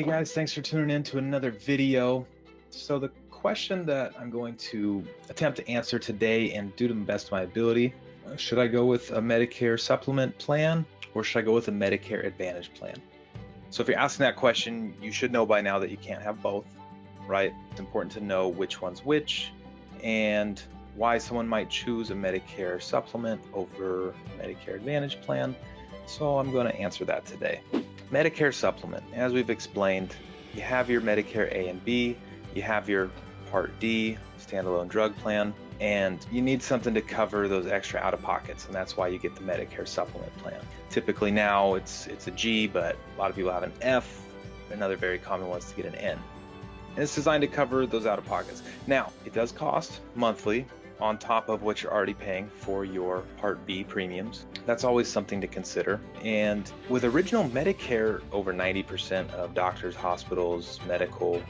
Hey guys, thanks for tuning in to another video. So the question that I'm going to attempt to answer today and do to the best of my ability, should I go with a Medicare Supplement plan or should I go with a Medicare Advantage plan? So if you're asking that question, you should know by now that you can't have both, right? It's important to know which one's which and why someone might choose a Medicare Supplement over a Medicare Advantage plan. So I'm going to answer that today. Medicare Supplement, as we've explained, you have your Medicare A and B, you have your Part D, standalone drug plan, and you need something to cover those extra out-of-pockets, and that's why you get the Medicare Supplement plan. Typically now it's a G, but a lot of people have an F. Another very common one is to get an N. And it's designed to cover those out-of-pockets. Now, it does cost monthly on top of what you're already paying for your Part B premiums. That's always something to consider. And with original Medicare, over 90% of doctors, hospitals, medical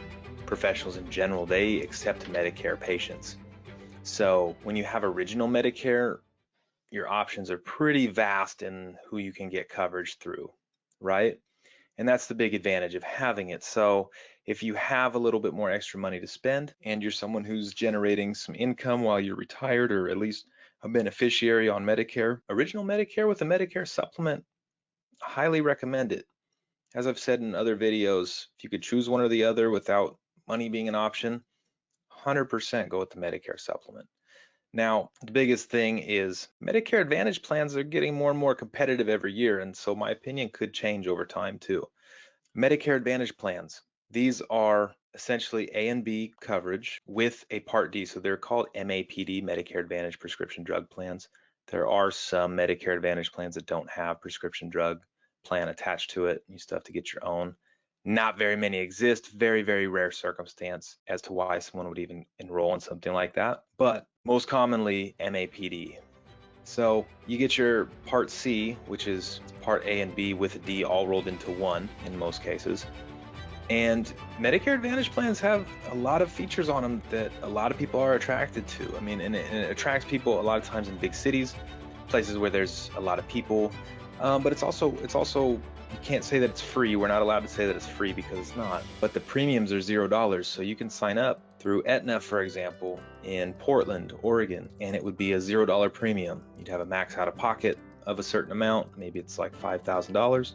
professionals in general, they accept Medicare patients. So when you have original Medicare, your options are pretty vast in who you can get coverage through, right? And that's the big advantage of having it. So if you have a little bit more extra money to spend and you're someone who's generating some income while you're retired or at least a beneficiary on Medicare, original Medicare with a Medicare supplement, I highly recommend it. As I've said in other videos, if you could choose one or the other without money being an option, 100% go with the Medicare supplement. Now, the biggest thing is Medicare Advantage plans are getting more and more competitive every year, and so my opinion could change over time too. Medicare Advantage plans, these are essentially A and B coverage with a Part D, so they're called MAPD, Medicare Advantage Prescription Drug Plans. There are some Medicare Advantage plans that don't have prescription drug plan attached to it. You still have to get your own. Not very many exist, very, very rare circumstance as to why someone would even enroll in something like that, but most commonly MAPD. So you get your Part C, which is Part A and B with a D all rolled into one in most cases. And Medicare Advantage plans have a lot of features on them that a lot of people are attracted to. I mean, and it attracts people a lot of times in big cities, places where there's a lot of people, but it's also you can't say that it's free. We're not allowed to say that it's free because it's not. But the premiums are $0. So you can sign up through Aetna, for example, in Portland, Oregon, and it would be a $0 premium. You'd have a max out of pocket of a certain amount. Maybe it's like $5,000.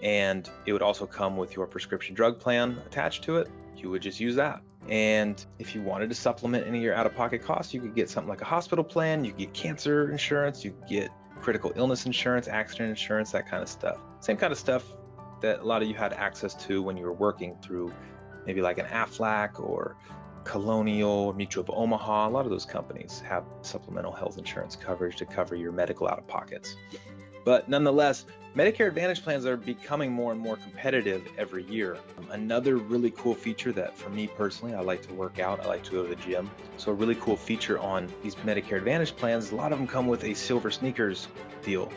And it would also come with your prescription drug plan attached to it. You would just use that. And if you wanted to supplement any of your out-of-pocket costs, you could get something like a hospital plan, you could get cancer insurance, you could get critical illness insurance, accident insurance, that kind of stuff. Same kind of stuff that a lot of you had access to when you were working through maybe like an Aflac or Colonial, Mutual of Omaha. A lot of those companies have supplemental health insurance coverage to cover your medical out-of-pockets. But nonetheless, Medicare Advantage plans are becoming more and more competitive every year. Another really cool feature that for me personally, I like to work out, I like to go to the gym. So a really cool feature on these Medicare Advantage plans, a lot of them come with a silver sneakers deal,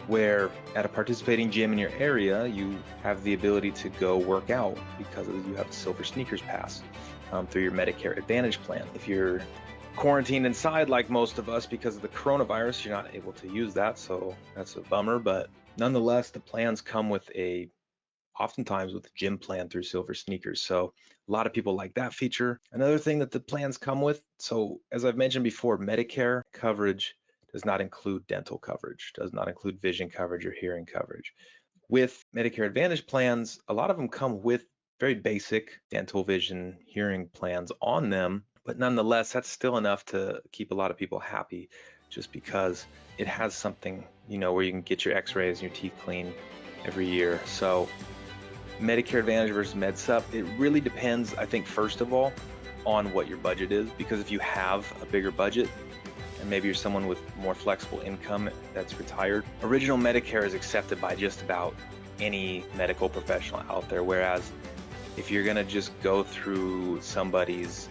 where at a participating gym in your area, you have the ability to go work out because you have a silver sneakers pass through your Medicare Advantage plan. If you're quarantined inside like most of us because of the coronavirus, you're not able to use that, so that's a bummer. But nonetheless, the plans come with oftentimes with a gym plan through silver sneakers, so a lot of people like that feature. Another thing that the plans come with, so as I've mentioned before, Medicare coverage does not include dental coverage, does not include vision coverage or hearing coverage. With Medicare Advantage plans, a lot of them come with very basic dental, vision, hearing plans on them. But nonetheless, that's still enough to keep a lot of people happy just because it has something, where you can get your x-rays and your teeth cleaned every year. So Medicare Advantage versus MedSup, it really depends, I think, first of all, on what your budget is. Because if you have a bigger budget, and maybe you're someone with more flexible income that's retired, original Medicare is accepted by just about any medical professional out there. Whereas if you're gonna just go through somebody's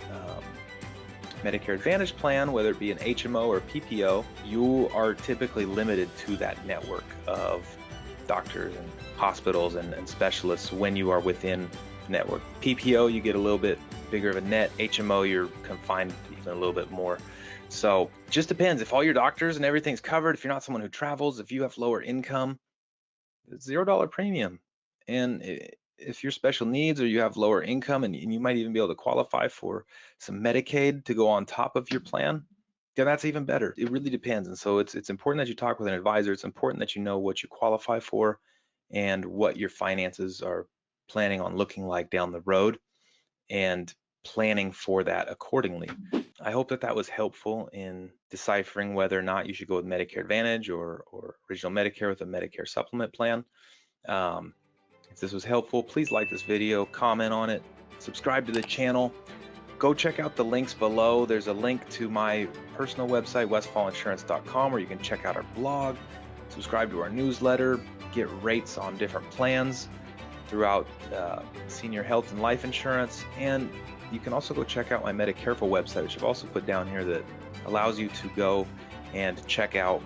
Medicare Advantage plan, whether it be an HMO or PPO, you are typically limited to that network of doctors and hospitals and specialists when you are within the network. PPO, you get a little bit bigger of a net. HMO, you're confined even a little bit more. So it just depends. If all your doctors and everything's covered, if you're not someone who travels, if you have lower income, it's $0 premium. And if you're special needs or you have lower income and you might even be able to qualify for some Medicaid to go on top of your plan, then that's even better. It really depends. And so it's important that you talk with an advisor. It's important that you know what you qualify for and what your finances are planning on looking like down the road, and planning for that accordingly. I hope that that was helpful in deciphering whether or not you should go with Medicare Advantage or original Medicare with a Medicare Supplement plan. If this was helpful, please like this video, comment on it, subscribe to the channel. Go check out the links below. There's a link to my personal website, westfallinsurance.com, where you can check out our blog, subscribe to our newsletter, get rates on different plans throughout senior health and life insurance. And you can also go check out my Medicareful website, which I've also put down here, that allows you to go and check out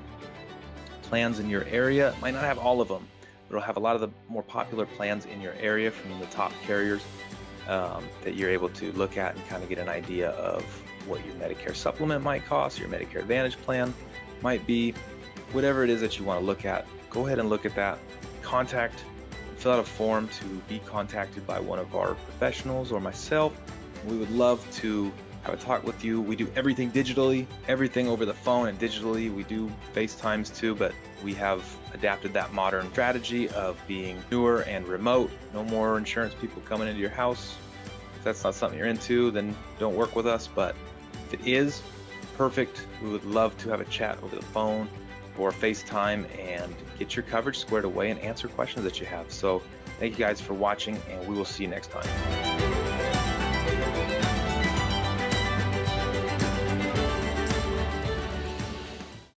plans in your area. It might not have all of them, but it'll have a lot of the more popular plans in your area from the top carriers that you're able to look at and kind of get an idea of what your Medicare Supplement might cost, your Medicare Advantage plan might be, whatever it is that you want to look at. Go ahead and look at that. Fill out a form to be contacted by one of our professionals or myself. We would love to have a talk with you. We do everything digitally, everything over the phone and digitally. We do FaceTimes too, but we have adapted that modern strategy of being newer and remote. No more insurance people coming into your house. If that's not something you're into, then don't work with us. But if it is, perfect. We would love to have a chat over the phone or FaceTime and get your coverage squared away and answer questions that you have. So thank you guys for watching, and we will see you next time.